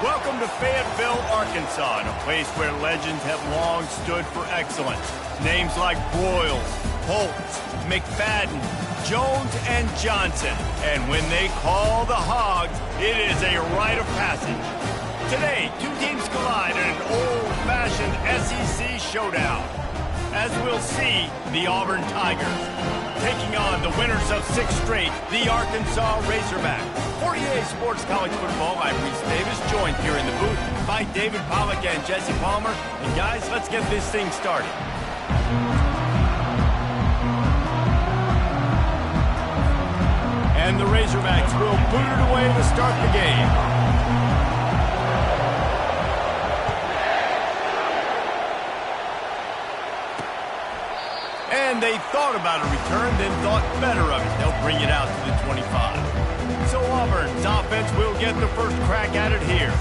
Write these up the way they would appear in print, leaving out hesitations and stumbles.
Welcome to Fayetteville, Arkansas, a place where legends have long stood for excellence. Names like Broyles, Holtz, McFadden, Jones, and Johnson. And when they call the Hogs, it is a rite of passage. Today, two teams collide in an old-fashioned SEC showdown. As we'll see, the Auburn Tigers taking on the winners of 6 straight, the Arkansas Razorbacks. For EA Sports College Football, I'm Reese Davis, joined here in the booth by David Pollack and Jesse Palmer. And guys, let's get this thing started. And the Razorbacks will boot it away to start the game. And they thought about a return, then thought better of it. They'll bring it out to the 25. So Auburn's offense will get the first crack at it here.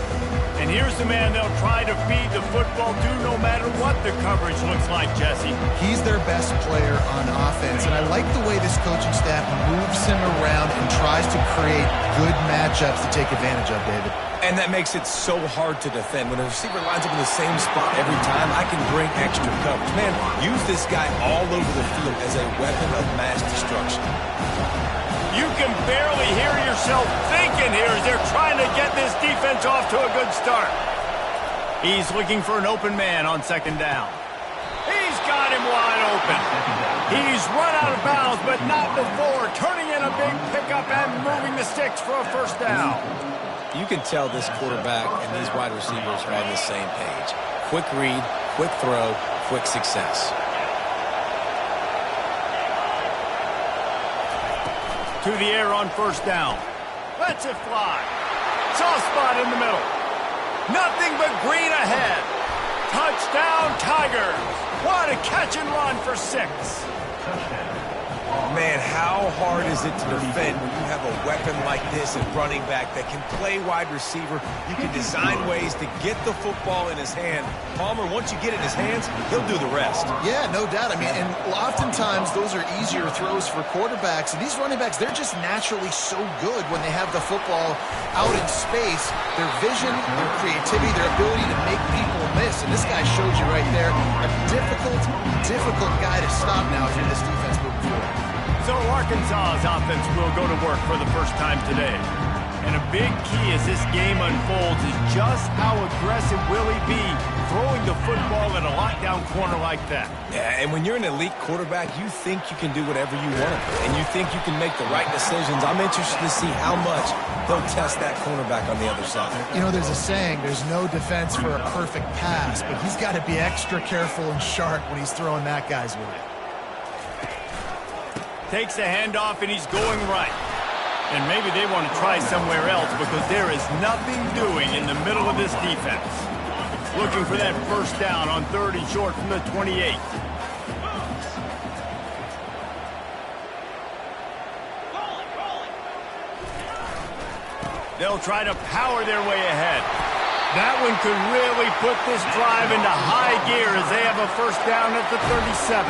And here's the man they'll try to feed the football to no matter what the coverage looks like, Jesse. He's their best player on offense, and I like the way this coaching staff moves him around and tries to create good matchups to take advantage of, David. And that makes it so hard to defend. When a receiver lines up in the same spot every time, I can bring extra coverage. Man, use this guy all over the field as a weapon of mass destruction. You can barely hear yourself thinking here as they're trying to get this defense off to a good start. He's looking for an open man on second down. He's got him wide open. He's run out of bounds, but not before turning in a big pickup and moving the sticks for a first down. You can tell this quarterback and these wide receivers are on the same page. Quick read, quick throw, quick success. To the air on first down. Lets it fly. Soft spot in the middle. Nothing but green ahead. Touchdown, Tigers. What a catch and run for 6. Man, how hard is it to defend when you have a weapon like this at running back that can play wide receiver? You can design ways to get the football in his hand. Palmer, once you get it in his hands, he'll do the rest. Yeah, no doubt. I mean, and oftentimes those are easier throws for quarterbacks. And these running backs, they're just naturally so good when they have the football out in space. Their vision, their creativity, their ability to make people miss. And this guy showed you right there, a difficult guy to stop now if you're this defense moving forward. So Arkansas's offense will go to work for the first time today. And a big key as this game unfolds is just how aggressive will he be throwing the football at a lockdown corner like that. Yeah, and when you're an elite quarterback, you think you can do whatever you want to, and you think you can make the right decisions. I'm interested to see how much they'll test that cornerback on the other side. You know, there's a saying, there's no defense for a perfect pass, but he's got to be extra careful and sharp when he's throwing that guy's way. Takes the handoff, and he's going right. And maybe they want to try somewhere else because there is nothing doing in the middle of this defense. Looking for that first down on 3rd and short from the 28. They'll try to power their way ahead. That one could really put this drive into high gear as they have a first down at the 37.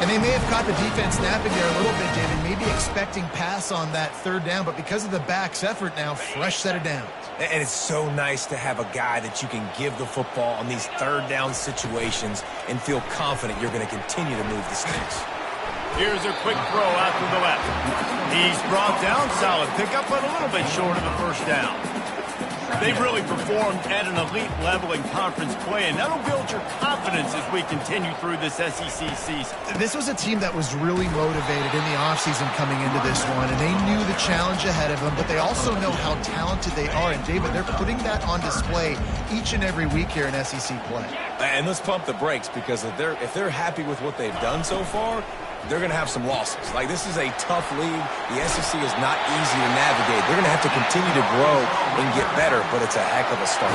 And they may have caught the defense snapping there a little bit, David, maybe expecting pass on that 3rd down, but because of the back's effort now, fresh set of downs. And it's so nice to have a guy that you can give the football on these 3rd down situations and feel confident you're going to continue to move the sticks. Here's a quick throw out to the left. He's brought down, solid pickup, but a little bit short of the first down. They've really performed at an elite level in conference play, and that'll build your confidence as we continue through this SEC season. This was a team that was really motivated in the offseason coming into this one, and they knew the challenge ahead of them, but they also know how talented they are. And, David, they're putting that on display each and every week here in SEC play. And let's pump the brakes, because if they're happy with what they've done so far, they're going to have some losses. Like, this is a tough league. The SEC is not easy to navigate. They're going to have to continue to grow and get better, but it's a heck of a start.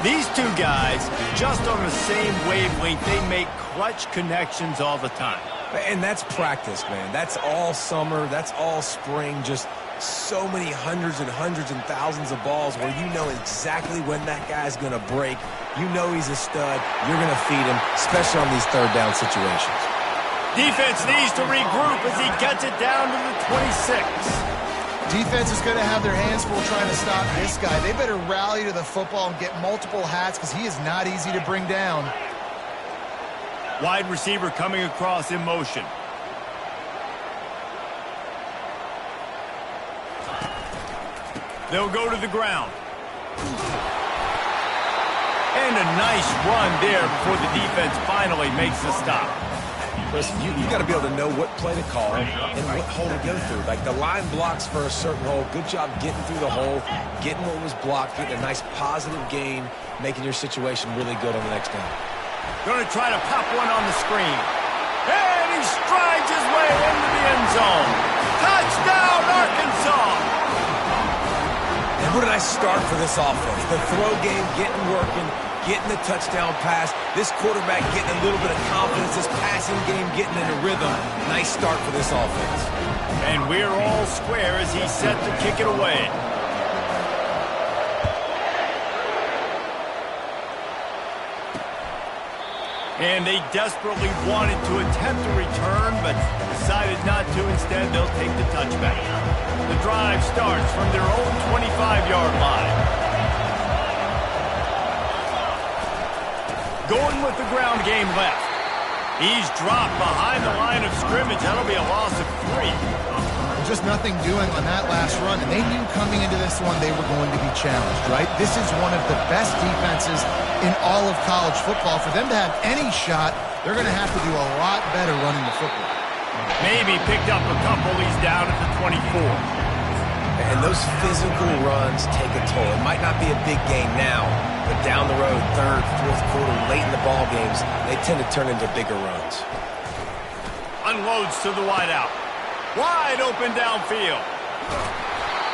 These two guys, just on the same wavelength, they make clutch connections all the time. And that's practice, man. That's all summer. That's all spring. Just so many hundreds and thousands of balls where you know exactly when that guy's going to break. You know he's a stud. You're going to feed him, especially on these 3rd down situations. Defense needs to regroup as he gets it down to the 26. Defense is going to have their hands full trying to stop this guy. They better rally to the football and get multiple hats because he is not easy to bring down. Wide receiver coming across in motion. They'll go to the ground. And a nice run there before the defense finally makes the stop. Listen, you got to be able to know what play to call and what hole to go through. Like the line blocks for a certain hole. Good job getting through the hole, getting what was blocked, getting a nice positive gain, making your situation really good on the next down. Going to try to pop one on the screen. And he strides his way into the end zone. Touchdown, Arkansas! And what a nice start for this offense. The throw game getting working, getting the touchdown pass. This quarterback getting a little bit of confidence. This passing game getting in a rhythm. Nice start for this offense. And we're all square as he's set to kick it away. And they desperately wanted to attempt a return, but decided not to. Instead, they'll take the touchback. The drive starts from their own 25-yard line. Going with the ground game left. He's dropped behind the line of scrimmage. That'll be a loss of 3. Just nothing doing on that last run, and they knew coming into this one they were going to be challenged, right? This is one of the best defenses in all of college football. For them to have any shot, they're going to have to do a lot better running the football. Maybe picked up a couple. He's down at the 24. And those physical runs take a toll. It might not be a big gain now, but down the road, third, fourth quarter, late in the ball games, they tend to turn into bigger runs. Unloads to the wideout. Wide open downfield.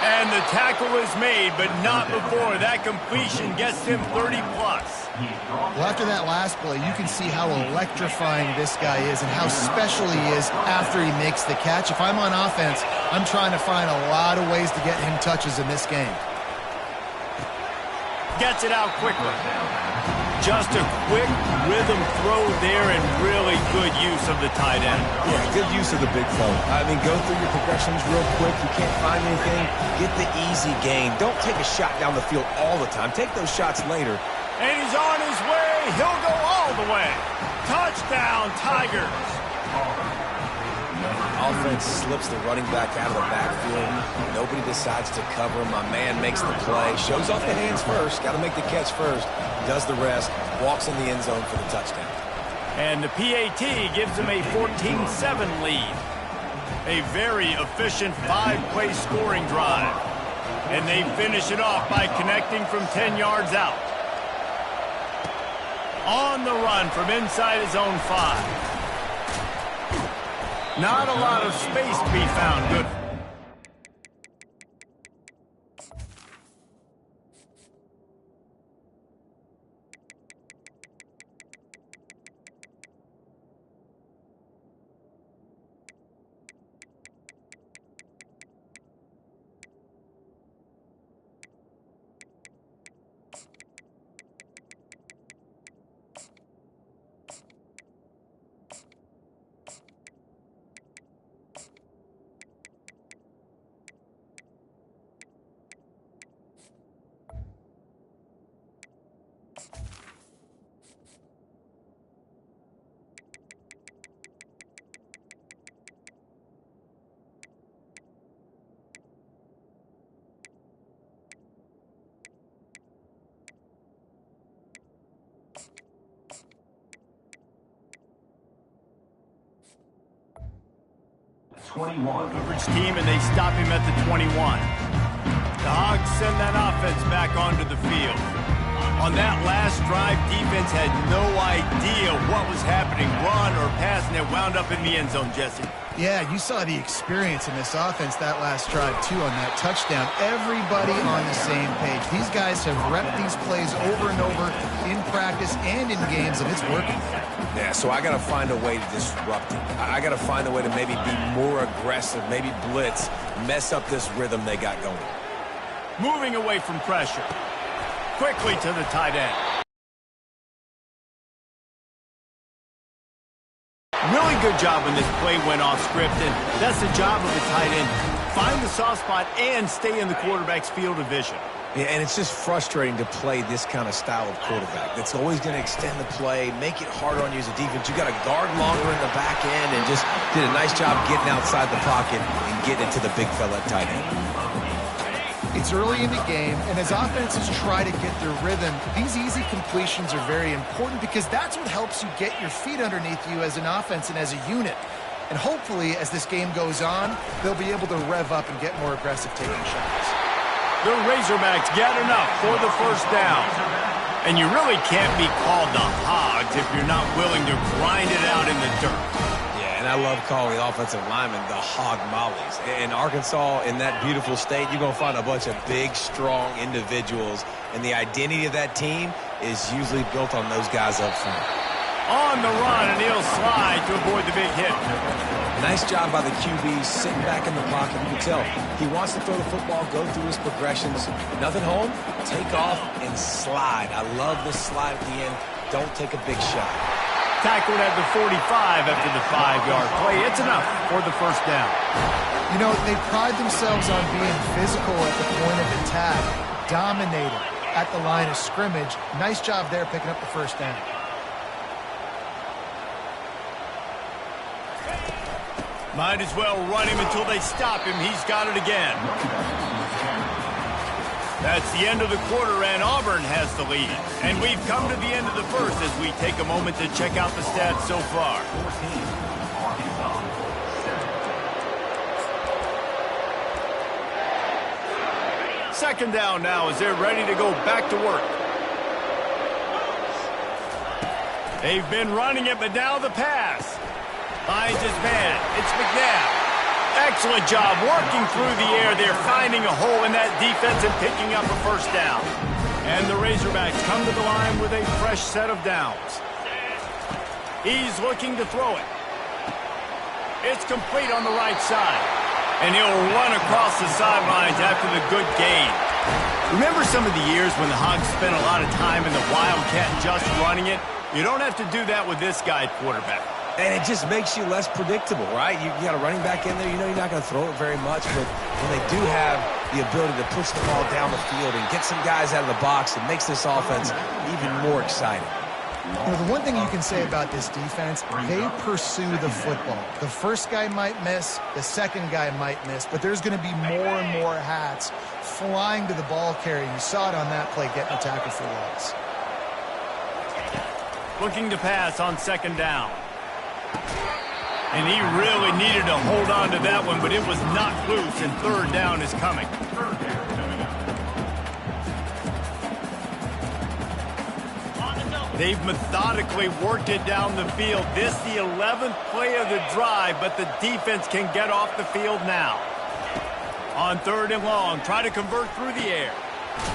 And the tackle is made, but not before that completion gets him 30+. Well, after that last play, you can see how electrifying this guy is and how special he is after he makes the catch. If I'm on offense, I'm trying to find a lot of ways to get him touches in this game. Gets it out quickly. Just a quick rhythm throw there and really good use of the tight end. Yeah, good use of the big throw. I mean, go through your progressions real quick. You can't find anything. Get the easy gain. Don't take a shot down the field all the time. Take those shots later. And he's on his way. He'll go all the way. Touchdown, Tigers. Offense slips the running back out of the backfield. Nobody decides to cover. My man makes the play. Shows off the hands first. Got to make the catch first. Does the rest. Walks in the end zone for the touchdown. And the PAT gives him a 14-7 lead. A very efficient 5-play scoring drive. And they finish it off by connecting from 10 yards out. On the run from inside his own 5. Not a lot of space to be found. Good. Coverage team, and they stop him at the 21. The Hogs send that offense back onto the field. On that last drive, defense had no idea what was happening, run or pass, and it wound up in the end zone, Jesse. Yeah, you saw the experience in this offense that last drive, too, on that touchdown. Everybody on the same page. These guys have repped these plays over and over in practice and in games, and it's working. Yeah, so I got to find a way to disrupt it. I got to find a way to maybe be more aggressive, maybe blitz, mess up this rhythm they got going. Moving away from pressure. Quickly to the tight end. Really good job when this play went off script, and that's the job of the tight end. find the soft spot and stay in the quarterback's field of vision. Yeah, and it's just frustrating to play this kind of style of quarterback. That's always going to extend the play, make it harder on you as a defense. You got to guard longer in the back end, and just did a nice job getting outside the pocket and getting it to the big fella at tight end. It's early in the game, and as offenses try to get their rhythm, these easy completions are very important because that's what helps you get your feet underneath you as an offense and as a unit. And hopefully, as this game goes on, they'll be able to rev up and get more aggressive taking shots. The Razorbacks get enough for the first down. And you really can't be called the Hogs if you're not willing to grind it out in the dirt. Yeah, and I love calling the offensive linemen the hog mollies. In Arkansas, in that beautiful state, you're going to find a bunch of big, strong individuals. And the identity of that team is usually built on those guys up front. On the run, and he'll slide to avoid the big hit. Nice job by the QB, sitting back in the pocket. You can tell he wants to throw the football, go through his progressions. Nothing home, take off, and slide. I love the slide at the end. Don't take a big shot. Tackled at the 45 after the 5-yard play. It's enough for the first down. You know, they pride themselves on being physical at the point of attack, dominating at the line of scrimmage. Nice job there picking up the first down. Might as well run him until they stop him. He's got it again. That's the end of the quarter, and Auburn has the lead. And we've come to the end of the first as we take a moment to check out the stats so far. Second down now as they're ready to go back to work. They've been running it, but now the pass. Finds his man. It's McNabb. Excellent job working through the air. They're finding a hole in that defense and picking up a first down. And the Razorbacks come to the line with a fresh set of downs. He's looking to throw it. It's complete on the right side. And he'll run across the sidelines after the good gain. Remember some of the years when the Hogs spent a lot of time in the Wildcat just running it? You don't have to do that with this guy at quarterback. And it just makes you less predictable, right? You got a running back in there. You know you're not going to throw it very much, but when they do have the ability to push the ball down the field and get some guys out of the box, it makes this offense even more exciting. You know, the one thing you can say about this defense, they pursue the football. The first guy might miss, the second guy might miss, but there's going to be more and more hats flying to the ball carrier. You saw it on that play, getting a tackle for loss. Looking to pass on second down. And he really needed to hold on to that one, but it was knocked loose, and third down is coming. They've methodically worked it down the field. This the 11th play of the drive, but the defense can get off the field now. On third and long, try to convert through the air.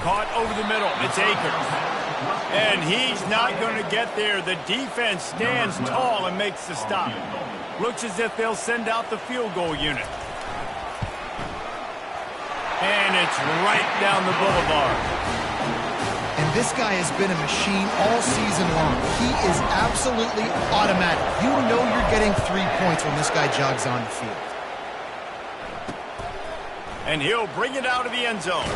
Caught over the middle. It's Akers. And he's not going to get there. The defense stands tall and makes the stop. Looks as if they'll send out the field goal unit. And it's right down the boulevard. And this guy has been a machine all season long. He is absolutely automatic. You know you're getting 3 points when this guy jogs on the field. And he'll bring it out of the end zone.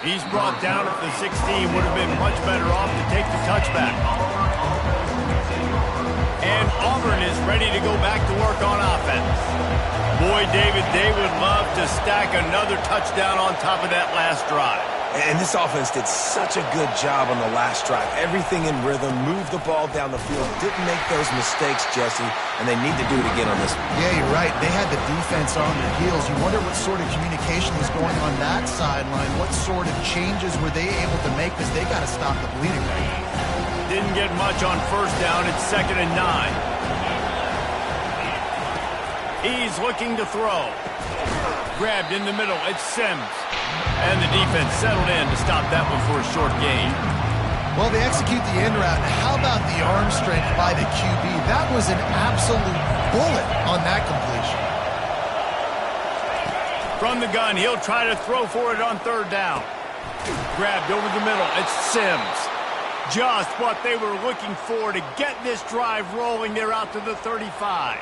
He's brought down at the 16. Would have been much better off to take the touchback. And Auburn is ready to go back to work on offense. Boy, David, they would love to stack another touchdown on top of that last drive. And this offense did such a good job on the last drive. Everything in rhythm, moved the ball down the field, didn't make those mistakes, Jesse, and they need to do it again on this one. Yeah, you're right. They had the defense on their heels. You wonder what sort of communication was going on that sideline. What sort of changes were they able to make, because they got to stop the bleeding right now. Didn't get much on first down. It's 2nd and 9. He's looking to throw. Grabbed in the middle. It's Sims. And the defense settled in to stop that one for a short gain. Well, they execute the end route. How about the arm strength by the QB? That was an absolute bullet on that completion. From the gun, he'll try to throw for it on third down. Grabbed over the middle. It's Sims. Just what they were looking for to get this drive rolling. They're out to the 35.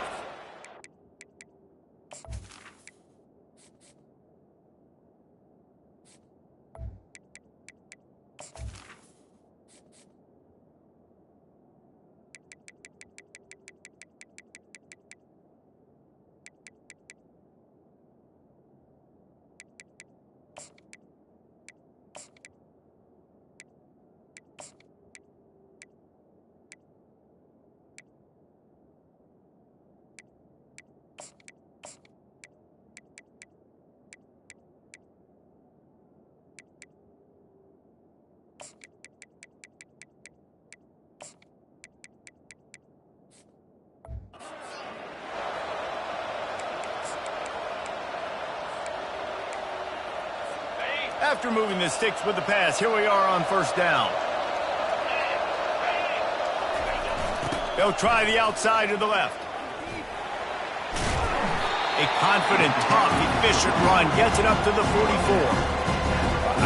After moving the sticks with the pass, here we are on first down. They'll try the outside to the left. A confident, tough, efficient run gets it up to the 44.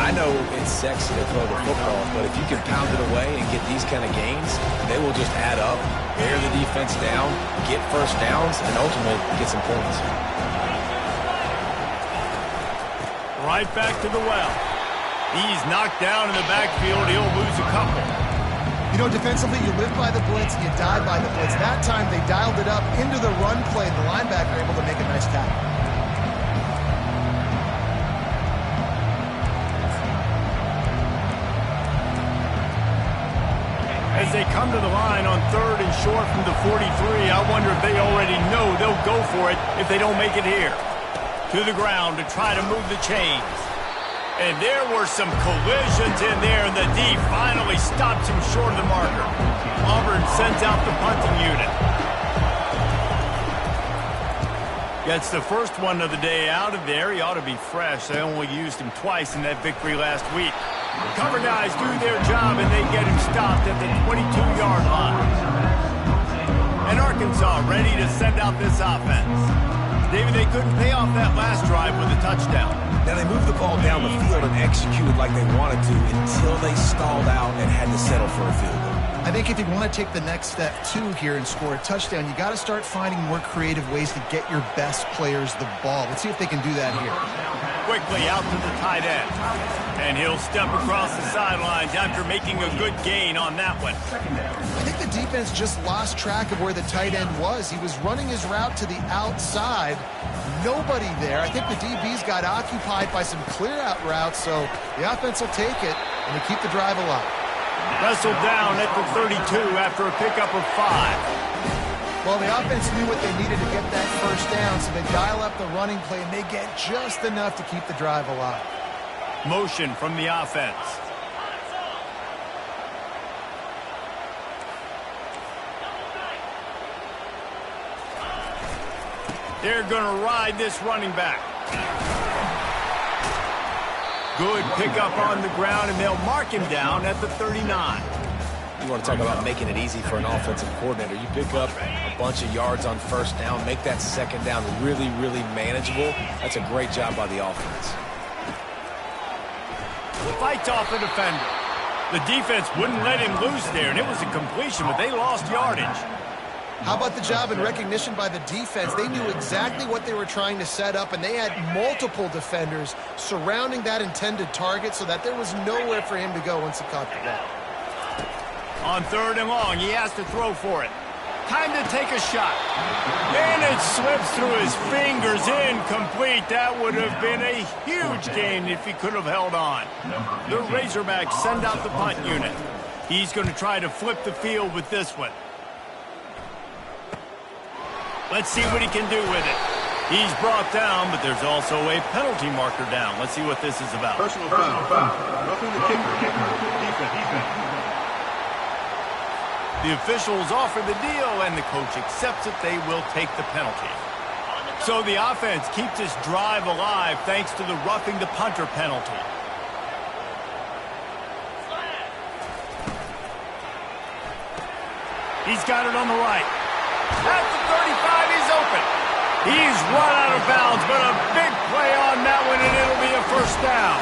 I know it's sexy to throw the football, but if you can pound it away and get these kind of gains, they will just add up, wear the defense down, get first downs, and ultimately get some points. Right back to the well. He's knocked down in the backfield. He'll lose a couple. You know, defensively, you live by the blitz, you die by the blitz. That time, they dialed it up into the run play. The linebacker able to make a nice tackle. As they come to the line on 3rd and short from the 43, I wonder if they already know they'll go for it if they don't make it here. To the ground to try to move the chains. And there were some collisions in there, and the D finally stops him short of the marker. Auburn sends out the punting unit. Gets the first one of the day out of there. He ought to be fresh. They only used him twice in that victory last week. Cover guys do their job, and they get him stopped at the 22-yard line. And Arkansas ready to send out this offense. David, they couldn't pay off that last drive with a touchdown. Now, they moved the ball down the field and executed like they wanted to until they stalled out and had to settle for a field goal. I think if you want to take the next step, too, here and score a touchdown, you got to start finding more creative ways to get your best players the ball. Let's see if they can do that here. Quickly out to the tight end. And he'll step across the sidelines after making a good gain on that one. I think the defense just lost track of where the tight end was. He was running his route to the outside. Nobody there. I think the DBs got occupied by some clear-out routes, so the offense will take it, and they keep the drive alive. Wrestled down at the 32 after a pickup of 5. Well, the offense knew what they needed to get that first down, so they dial up the running play, and they get just enough to keep the drive alive. Motion from the offense. They're going to ride this running back. Good pickup on the ground, and they'll mark him down at the 39. You want to talk about making it easy for an offensive coordinator. You pick up a bunch of yards on first down, make that second down really, really manageable. That's a great job by the offense. Fights off the defender. The defense wouldn't let him loose there, and it was a completion, but they lost yardage. How about the job and recognition by the defense? They knew exactly what they were trying to set up, and they had multiple defenders surrounding that intended target so that there was nowhere for him to go once he caught the ball. On 3rd and long, he has to throw for it. Time to take a shot. And it slips through his fingers, incomplete. That would have been a huge gain if he could have held on. The Razorbacks send out the punt unit. He's going to try to flip the field with this one. Let's see what he can do with it. He's brought down, but there's also a penalty marker down. Let's see what this is about. Personal foul. Roughing the kicker. Defense. The officials offer the deal, and the coach accepts it. They will take the penalty. So the offense keeps this drive alive thanks to the roughing the punter penalty. He's got it on the right. At the 35, he's open. He's run out of bounds, but a big play on that one, and it'll be a first down.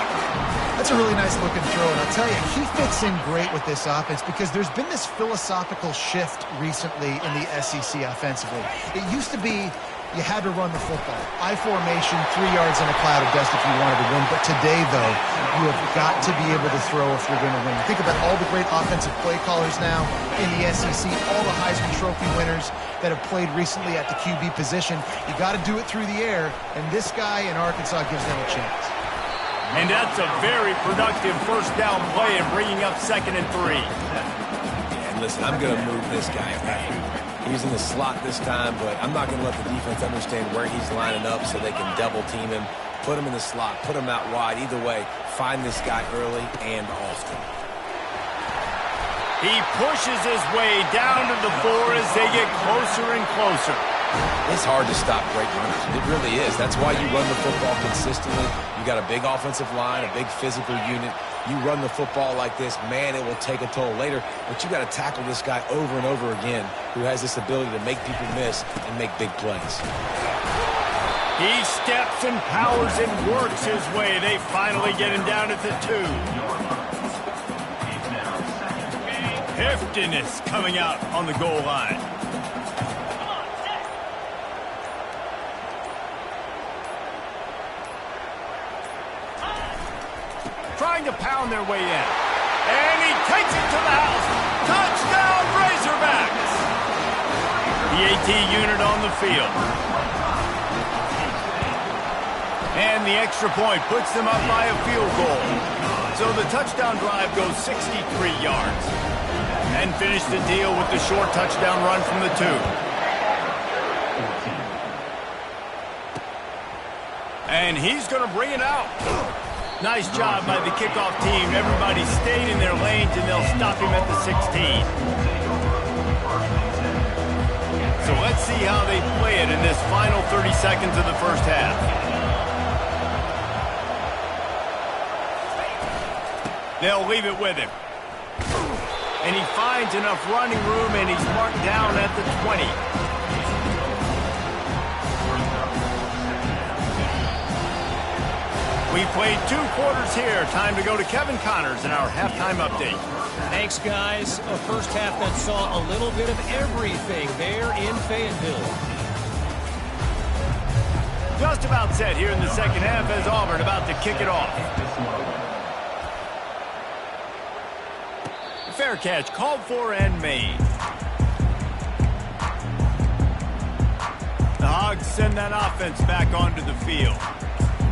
That's a really nice looking throw, and I'll tell you, he fits in great with this offense because there's been this philosophical shift recently in the SEC offensively. It used to be you had to run the football. I formation, 3 yards in a cloud of dust if you wanted to win. But today, though, you have got to be able to throw if you're going to win. Think about all the great offensive play callers now in the SEC, all the Heisman Trophy winners that have played recently at the QB position. You got to do it through the air, and this guy in Arkansas gives them a chance. And that's a very productive first down play and bringing up 2nd and 3. Yeah, and listen, I'm going to move this guy back. He's in the slot this time, but I'm not going to let the defense understand where he's lining up so they can double team him, put him in the slot, put him out wide. Either way, find this guy early and often. He pushes his way down to the 4 as they get closer and closer. It's hard to stop great runners. It really is. That's why you run the football consistently. You got a big offensive line, a big physical unit. You run the football like this, man, it will take a toll later. But you got to tackle this guy over and over again who has this ability to make people miss and make big plays. He steps and powers and works his way. They finally get him down at the 2. Heftiness coming out on the goal line. Trying to pound their way in. And he takes it to the house. Touchdown, Razorbacks! The AT unit on the field. And the extra point puts them up by a field goal. So the touchdown drive goes 63 yards. And finish the deal with the short touchdown run from the 2. And he's going to bring it out. Nice job by the kickoff team. Everybody stayed in their lanes, and they'll stop him at the 16. So let's see how they play it in this final 30 seconds of the first half. They'll leave it with him. And he finds enough running room, and he's marked down at the 20. We played 2 quarters here. Time to go to Kevin Connors in our halftime update. Thanks, guys. A first half that saw a little bit of everything there in Fayetteville. Just about set here in the second half as Auburn about to kick it off. Fair catch called for and made. The Hogs send that offense back onto the field.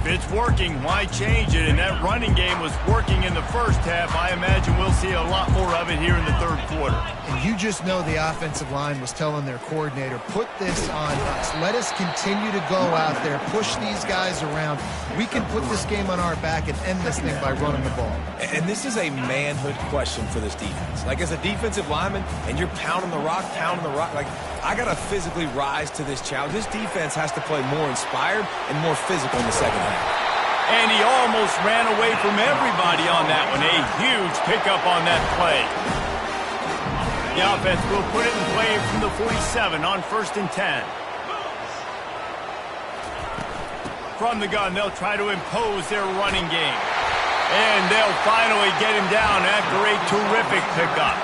If it's working, why change it? And that running game was working in the first half. I imagine we'll see a lot more of it here in the third quarter. And you just know the offensive line was telling their coordinator, put this on us. Let us continue to go out there, push these guys around. We can put this game on our back and end this thing by running the ball. And this is a manhood question for this defense. Like, as a defensive lineman, and you're pounding the rock, like, I got to physically rise to this challenge. This defense has to play more inspired and more physical in the second half. And he almost ran away from everybody on that one. A huge pickup on that play. The offense will put it in play from the 47 on 1st and 10. From the gun, they'll try to impose their running game. And they'll finally get him down after a terrific pickup.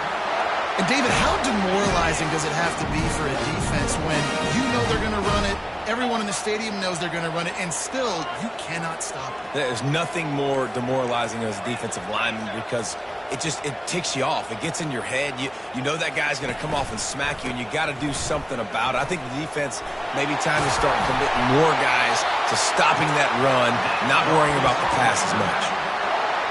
And David, how demoralizing does it have to be for a defense when you know they're going to run it, everyone in the stadium knows they're going to run it, and still you cannot stop it? There's nothing more demoralizing as a defensive lineman because it ticks you off. It gets in your head. You know that guy's going to come off and smack you, and you got to do something about it. I think the defense maybe time to start committing more guys to stopping that run, not worrying about the pass as much.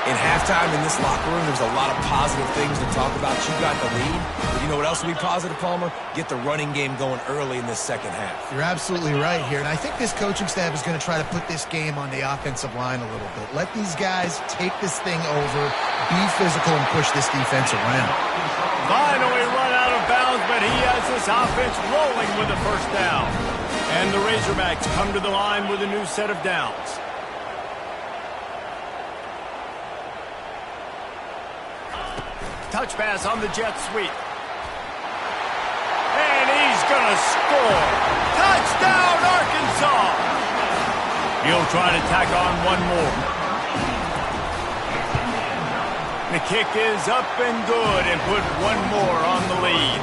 In halftime in this locker room, there's a lot of positive things to talk about. You got the lead. But you know what else will be positive, Palmer? Get the running game going early in this second half. You're absolutely right here. And I think this coaching staff is going to try to put this game on the offensive line a little bit. Let these guys take this thing over, be physical, and push this defense around. Finally run out of bounds, but he has this offense rolling with a first down. And the Razorbacks come to the line with a new set of downs. Touch pass on the jet sweep. And he's going to score. Touchdown, Arkansas! He'll try to tack on one more. The kick is up and good and put one more on the lead.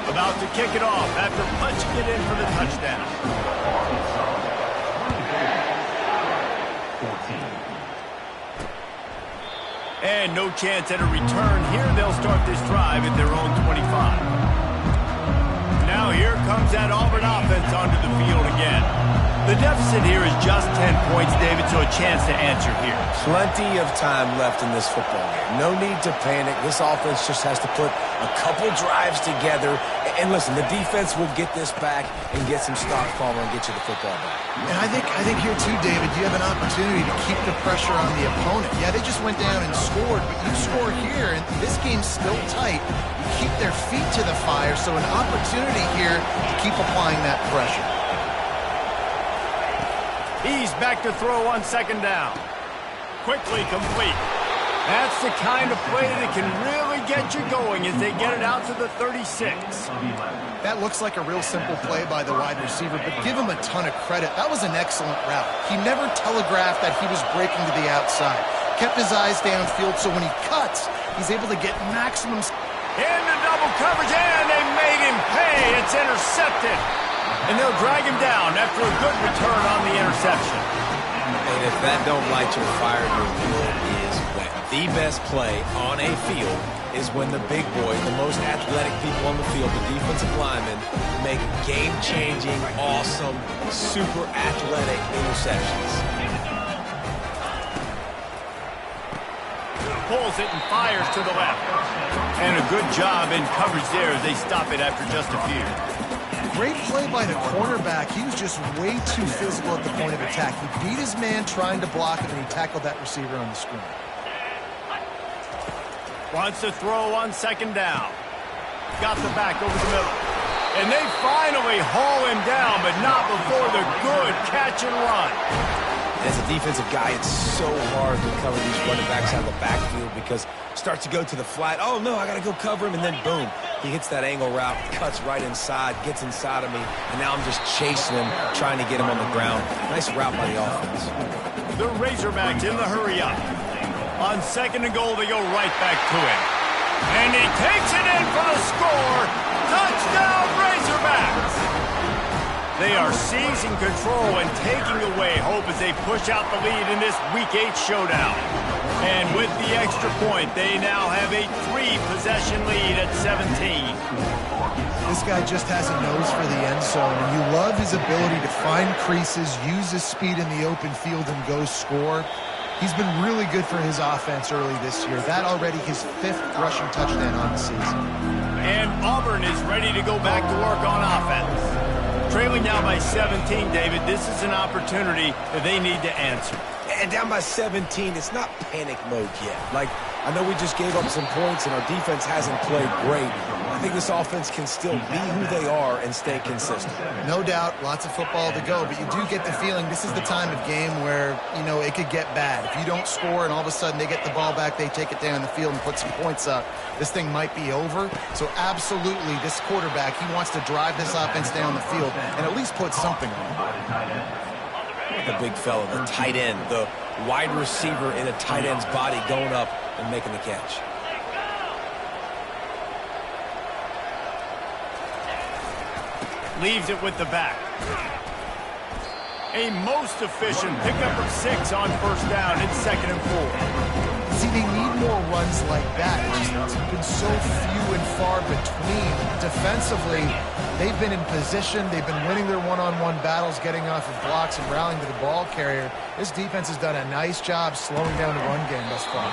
About to kick it off after punching it in for the touchdown. And no chance at a return here. They'll start this drive at their own 25. Now here comes that Auburn offense onto the field again. The deficit here is just 10 points, David, so a chance to answer here. Plenty of time left in this football game. No need to panic. This offense just has to put a couple drives together And listen, the defense will get this back and get some stops, Palmer, and get you the football back. And I think here too, David, you have an opportunity to keep the pressure on the opponent. Yeah, they just went down and scored, but you score here, and this game's still tight. You keep their feet to the fire, so an opportunity here to keep applying that pressure. He's back to throw on second down. Quickly complete. That's the kind of play that can really get you going as they get it out to the 36. That looks like a real simple play by the wide receiver, but give him a ton of credit. That was an excellent route. He never telegraphed that he was breaking to the outside. Kept his eyes downfield, so when he cuts, he's able to get maximum. Into double coverage, and they made him pay. It's intercepted. And they'll drag him down after a good return on the interception. And if that don't light your fire, your will is wet. The best play on a field is when the big boys, the most athletic people on the field, the defensive linemen, make game-changing, awesome, super athletic interceptions. Pulls it and fires to the left. And a good job in coverage there as they stop it after just a few. Great play by the cornerback. He was just way too physical at the point of attack. He beat his man trying to block him, and he tackled that receiver on the screen. Wants to throw on second down. Got the back over the middle. And they finally haul him down, but not before the good catch and run. As a defensive guy, it's so hard to cover these running backs out of the backfield because it starts to go to the flat. Oh, no, I got to go cover him, and then boom. He hits that angle route, cuts right inside, gets inside of me, and now I'm just chasing him, trying to get him on the ground. Nice route by the offense. The Razorbacks in the hurry up. On second and goal, they go right back to him. And he takes it in for the score. Touchdown, Razorbacks! They are seizing control and taking away hope as they push out the lead in this Week 8 showdown. And with the extra point, they now have a 3-possession lead at 17. This guy just has a nose for the end zone, and you love his ability to find creases, use his speed in the open field, and go score. He's been really good for his offense early this year. That already his 5th rushing touchdown on the season. And Auburn is ready to go back to work on offense. Trailing now by 17, David, this is an opportunity that they need to answer. And down by 17, it's not panic mode yet. Like, I know we just gave up some points and our defense hasn't played great. I think this offense can still be who they are and stay consistent. No doubt, lots of football to go, but you do get the feeling this is the time of game where, you know, it could get bad. If you don't score and all of a sudden they get the ball back, they take it down the field and put some points up, this thing might be over. So absolutely, this quarterback, he wants to drive this offense down the field and at least put something on it. The big fella, the tight end, the wide receiver in a tight end's body going up and making the catch. Leaves it with the back. A most efficient pickup of 6 on first down. It's 2nd and 4. See, they need more runs like that. It's been so few and far between. Defensively, they've been in position. They've been winning their one-on-one battles, getting off of blocks and rallying to the ball carrier. This defense has done a nice job slowing down the run game thus far.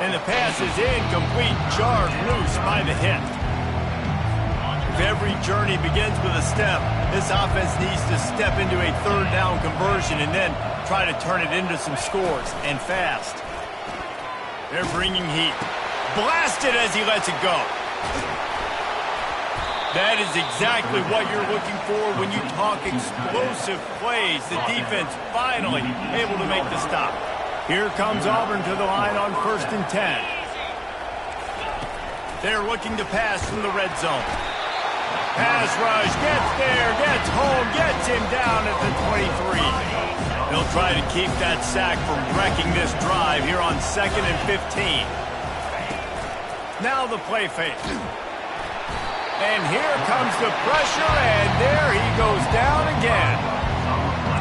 And the pass is incomplete, jarred loose by the hit. If every journey begins with a step, this offense needs to step into a 3rd down conversion and then try to turn it into some scores, and fast. They're bringing heat. Blasted as he lets it go. That is exactly what you're looking for when you talk explosive plays. The defense finally able to make the stop. Here comes Auburn to the line on 1st and 10. They're looking to pass from the red zone. Pass rush, gets there, gets home, gets him down at the 23. They'll try to keep that sack from wrecking this drive here on 2nd and 15. Now the play fake. And here comes the pressure, and there he goes down again.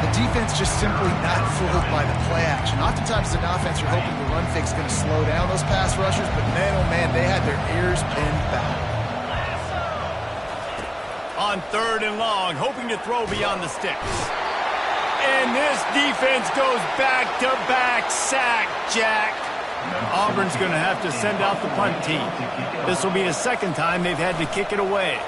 The defense just simply not fooled by the play action. Oftentimes as an offense, you're hoping the run fake's going to slow down those pass rushers, but man, oh man, they had their ears pinned back. On 3rd and long, hoping to throw beyond the sticks. And this defense goes back-to-back sack, Jack. Auburn's going to have to send out the punt team. This will be the 2nd time they've had to kick it away.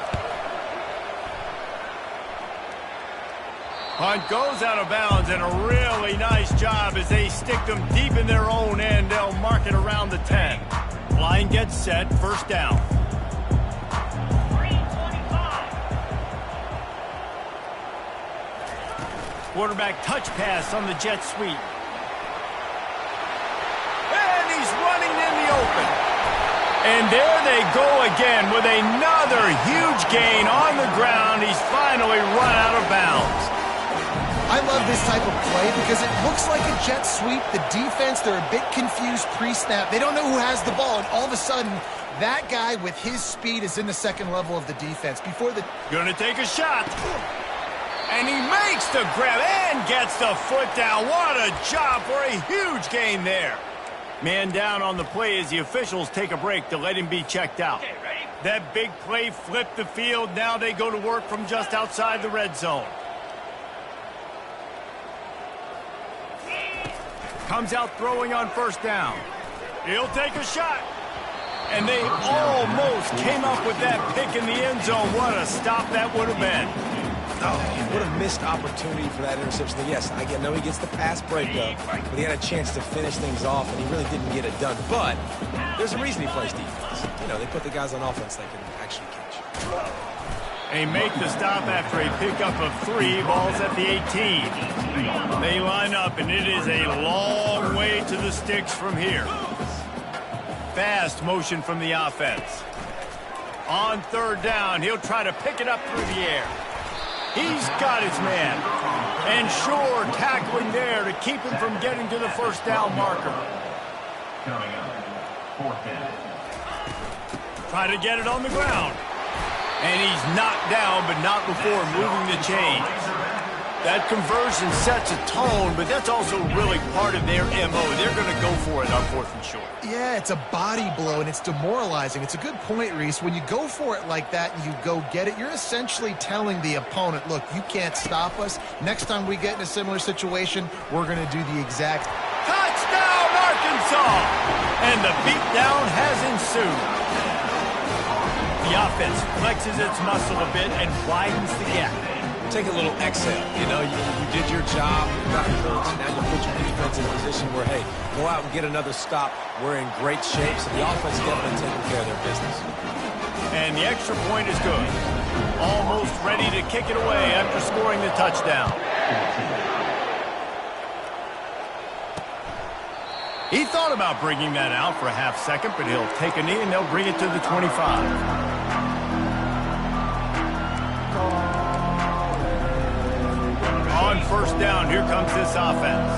Punt goes out of bounds, and a really nice job as they stick them deep in their own end. They'll mark it around the 10. Line gets set, first down. Quarterback touch pass on the jet sweep. And he's running in the open. And there they go again with another huge gain on the ground. He's finally run out of bounds. I love this type of play because it looks like a jet sweep. The defense, they're a bit confused pre-snap. They don't know who has the ball, and all of a sudden, that guy with his speed is in the second level of the defense. Gonna take a shot. And he makes the grab and gets the foot down. What a job for a huge gain there. Man down on the play as the officials take a break to let him be checked out. That big play flipped the field. Now they go to work from just outside the red zone. Comes out throwing on first down. He'll take a shot. And they almost came up with that pick in the end zone. What a stop that would have been. Oh, what a missed opportunity for that interception. Yes, I know he gets the pass breakup, but he had a chance to finish things off, and he really didn't get it done. But there's a reason he plays defense. You know, they put the guys on offense they can actually catch. They make the stop after a pickup of 3. Ball's at the 18. They line up, and it is a long way to the sticks from here. Fast motion from the offense. On third down, he'll try to pick it up through the air. He's got his man. And sure, tackling there to keep him from getting to the first down marker. Try to get it on the ground. And he's knocked down, but not before moving the chains. That conversion sets a tone, but that's also really part of their MO. They're going to go for it on 4th and short. Yeah, it's a body blow, and it's demoralizing. It's a good point, Reese. When you go for it like that and you go get it, you're essentially telling the opponent, look, you can't stop us. Next time we get in a similar situation, we're going to do the exact. Touchdown, Arkansas! And the beatdown has ensued. The offense flexes its muscle a bit and widens the gap. Take a little exhale. You know, you did your job. You got hurt. Now you put your defense in a position where, hey, go out and get another stop. We're in great shape, so the offense definitely taking care of their business. And the extra point is good. Almost ready to kick it away after scoring the touchdown. He thought about bringing that out for a half second, but he'll take a knee and they'll bring it to the 25. On first down, here comes this offense.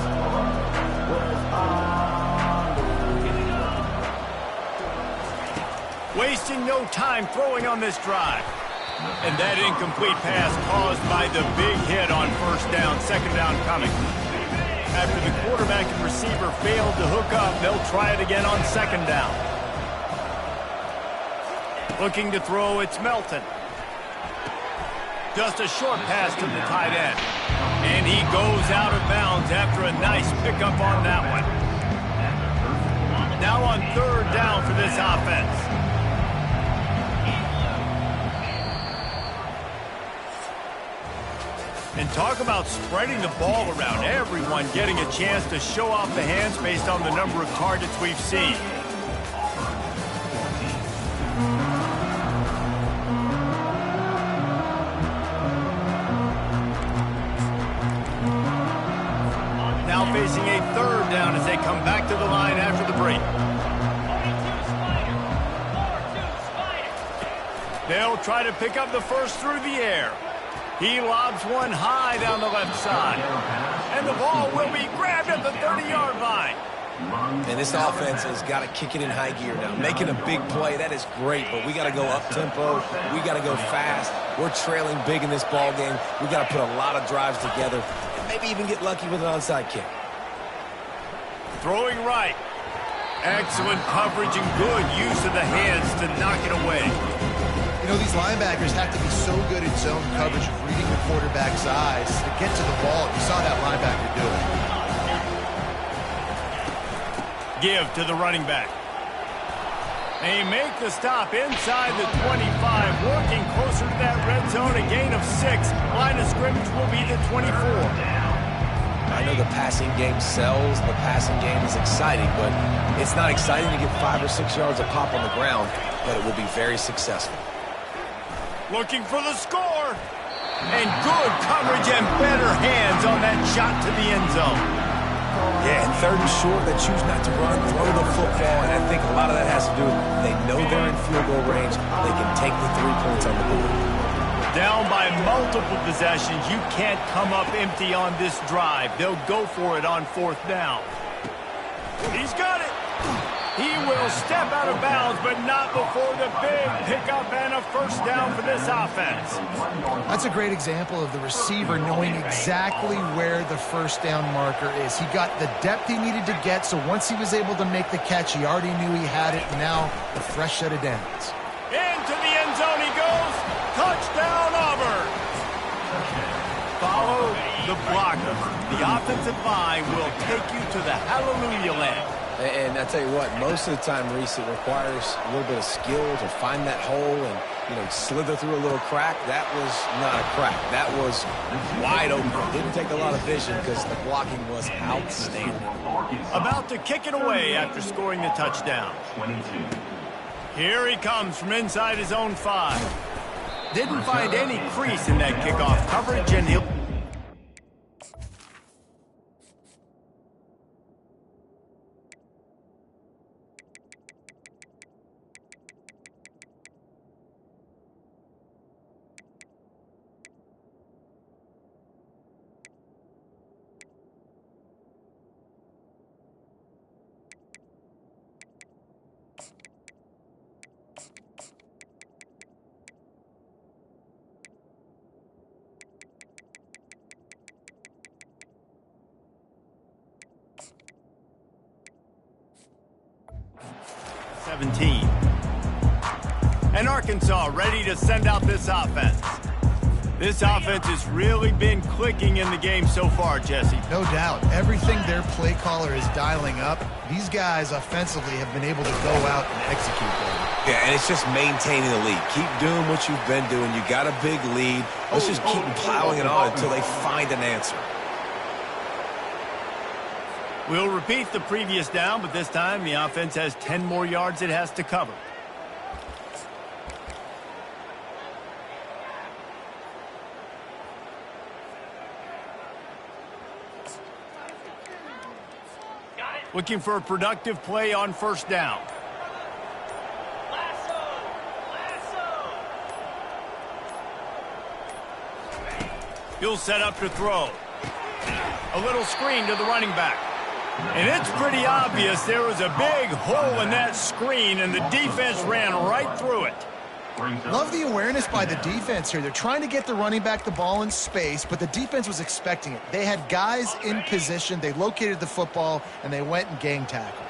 Wasting no time throwing on this drive. And that incomplete pass caused by the big hit on first down, second down coming. After the quarterback and receiver failed to hook up, they'll try it again on second down. Looking to throw, it's Melton. Just a short pass to the tight end. And he goes out of bounds after a nice pickup on that one. Now on third down for this offense. And talk about spreading the ball around. Everyone getting a chance to show off the hands based on the number of targets we've seen. Now facing a third down as they come back to the line after the break. They'll try to pick up the first through the air. He lobs one high down the left side. And the ball will be grabbed at the 30-yard line. And this offense has got to kick it in high gear now. Making a big play, that is great, but we got to go up-tempo. We got to go fast. We're trailing big in this ball game. We got to put a lot of drives together and maybe even get lucky with an onside kick. Throwing right. Excellent coverage and good use of the hands to knock it away. You know, these linebackers have to be so good in zone coverage of reading the quarterback's eyes to get to the ball. You saw that linebacker do it. Give to the running back. They make the stop inside the 25, working closer to that red zone, a gain of 6. Line of scrimmage will be the 24. I know the passing game sells, the passing game is exciting, but it's not exciting to get 5 or 6 yards a pop on the ground, but it will be very successful. Looking for the score. And good coverage and better hands on that shot to the end zone. Yeah, and 3rd and short, they choose not to run, throw the football, and I think a lot of that has to do with they know they're in field goal range. They can take the 3 points on the board. Down by multiple possessions, you can't come up empty on this drive. They'll go for it on 4th down. He's got it. He will step out of bounds, but not before the big pickup and a 1st down for this offense. That's a great example of the receiver knowing exactly where the 1st down marker is. He got the depth he needed to get, so once he was able to make the catch, he already knew he had it. Now, a fresh set of downs. Into the end zone he goes. Touchdown, Auburn. Follow the blocker. The offensive line will take you to the hallelujah land. And I tell you what, most of the time, Reese, it requires a little bit of skill to find that hole and, slither through a little crack. That was not a crack. That was wide open. Didn't take a lot of vision because the blocking was outstanding. About to kick it away after scoring the touchdown. Here he comes from inside his own 5. Didn't find any crease in that kickoff coverage, and he'll... And Arkansas ready to send out this offense. This offense has really been clicking in the game so far, Jesse. No doubt. Everything their play caller is dialing up, these guys offensively have been able to go out and execute them. Yeah, and it's just maintaining the lead. Keep doing what you've been doing. You got a big lead. Let's just keep plowing it on until they find an answer. We'll repeat the previous down, but this time the offense has 10 more yards it has to cover. Looking for a productive play on 1st down. He'll set up to throw. A little screen to the running back. And it's pretty obvious there was a big hole in that screen, and the defense ran right through it. Love the awareness by the defense here. They're trying to get the running back the ball in space, but the defense was expecting it. They had guys in position. They located the football, and they went and gang tackled.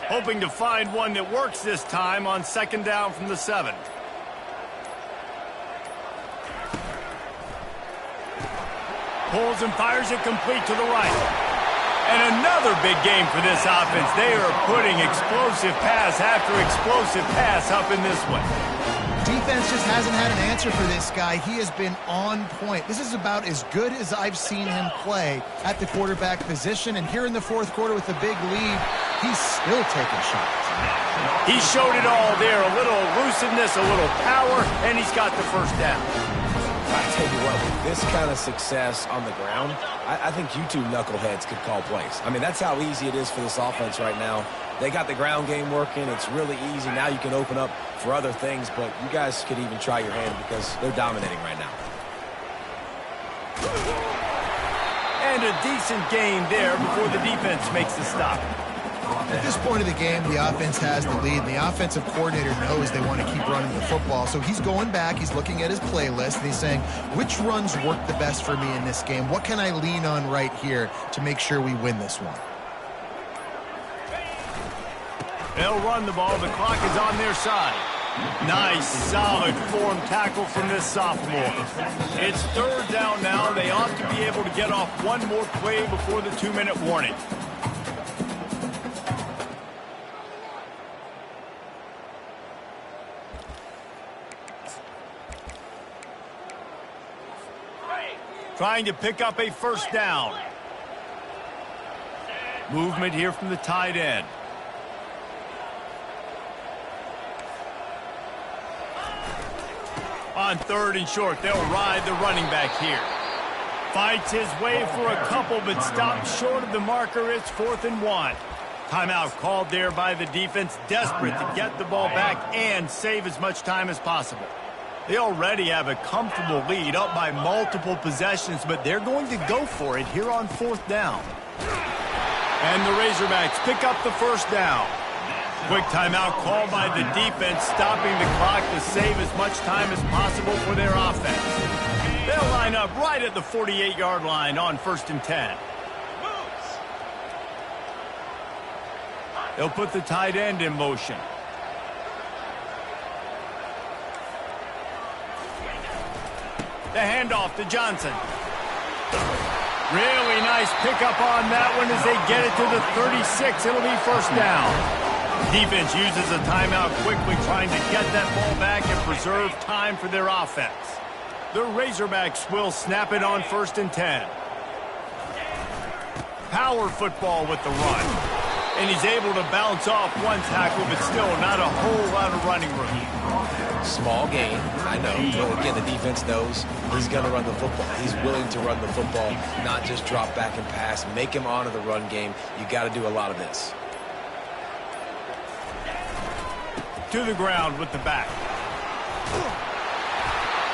Hoping to find one that works this time on 2nd down from the 7. Pulls and fires it complete to the right. And another big game for this offense. They are putting explosive pass after explosive pass up in this one. Defense just hasn't had an answer for this guy. He has been on point. This is about as good as I've seen him play at the quarterback position. And here in the 4th quarter with a big lead, he's still taking shots. He showed it all there. A little elusiveness, a little power, and he's got the 1st down. I tell you what, with this kind of success on the ground, I think you two knuckleheads could call plays. I mean, that's how easy it is for this offense right now. They got the ground game working. It's really easy. Now you can open up for other things, but you guys could even try your hand because they're dominating right now. And a decent game there before the defense makes the stop. At this point of the game, the offense has the lead, and the offensive coordinator knows they want to keep running the football. So he's going back, he's looking at his playlist, and he's saying, which runs work the best for me in this game? What can I lean on right here to make sure we win this one? They'll run the ball. The clock is on their side. Nice, solid form tackle from this sophomore. It's 3rd down now. They ought to be able to get off one more play before the 2-minute warning. trying to pick up a first down. Movement here from the tight end. On 3rd and short, they'll ride the running back here. Fights his way for a couple, but stops short of the marker. It's 4th and 1. Timeout called there by the defense, desperate to get the ball back and save as much time as possible. They already have a comfortable lead, up by multiple possessions, but they're going to go for it here on 4th down. And the Razorbacks pick up the first down. Quick timeout called by the defense, stopping the clock to save as much time as possible for their offense. They'll line up right at the 48-yard line on 1st and 10. They'll put the tight end in motion. The handoff to Johnson. Really nice pickup on that one as they get it to the 36. It'll be first down. Defense uses a timeout quickly, trying to get that ball back and preserve time for their offense. The Razorbacks will snap it on 1st and 10. Power football with the run. And he's able to bounce off one tackle, but still not a whole lot of running room. Small gain, I know. But again, the defense knows he's going to run the football. He's willing to run the football, not just drop back and pass. Make him honor the run game. You got to do a lot of this. To the ground with the back.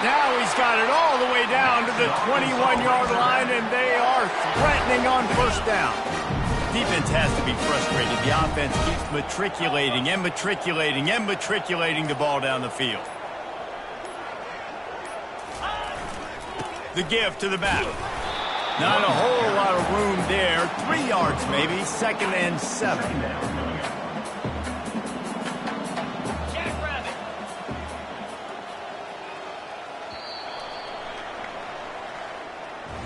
Now he's got it all the way down to the 21-yard line, and they are threatening on first down. Defense has to be frustrated. The offense keeps matriculating and matriculating and matriculating the ball down the field. The give to the back. Not a whole lot of room there. 3 yards maybe. 2nd and 7.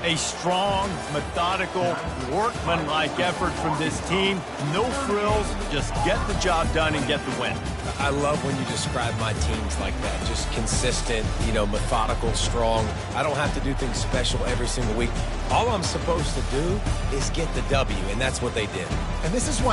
A strong, methodical, workmanlike effort from this team. No frills, just get the job done and get the win. I love when you describe my teams like that. Just consistent, methodical, strong. I don't have to do things special every single week. All I'm supposed to do is get the W, and that's what they did. And this is why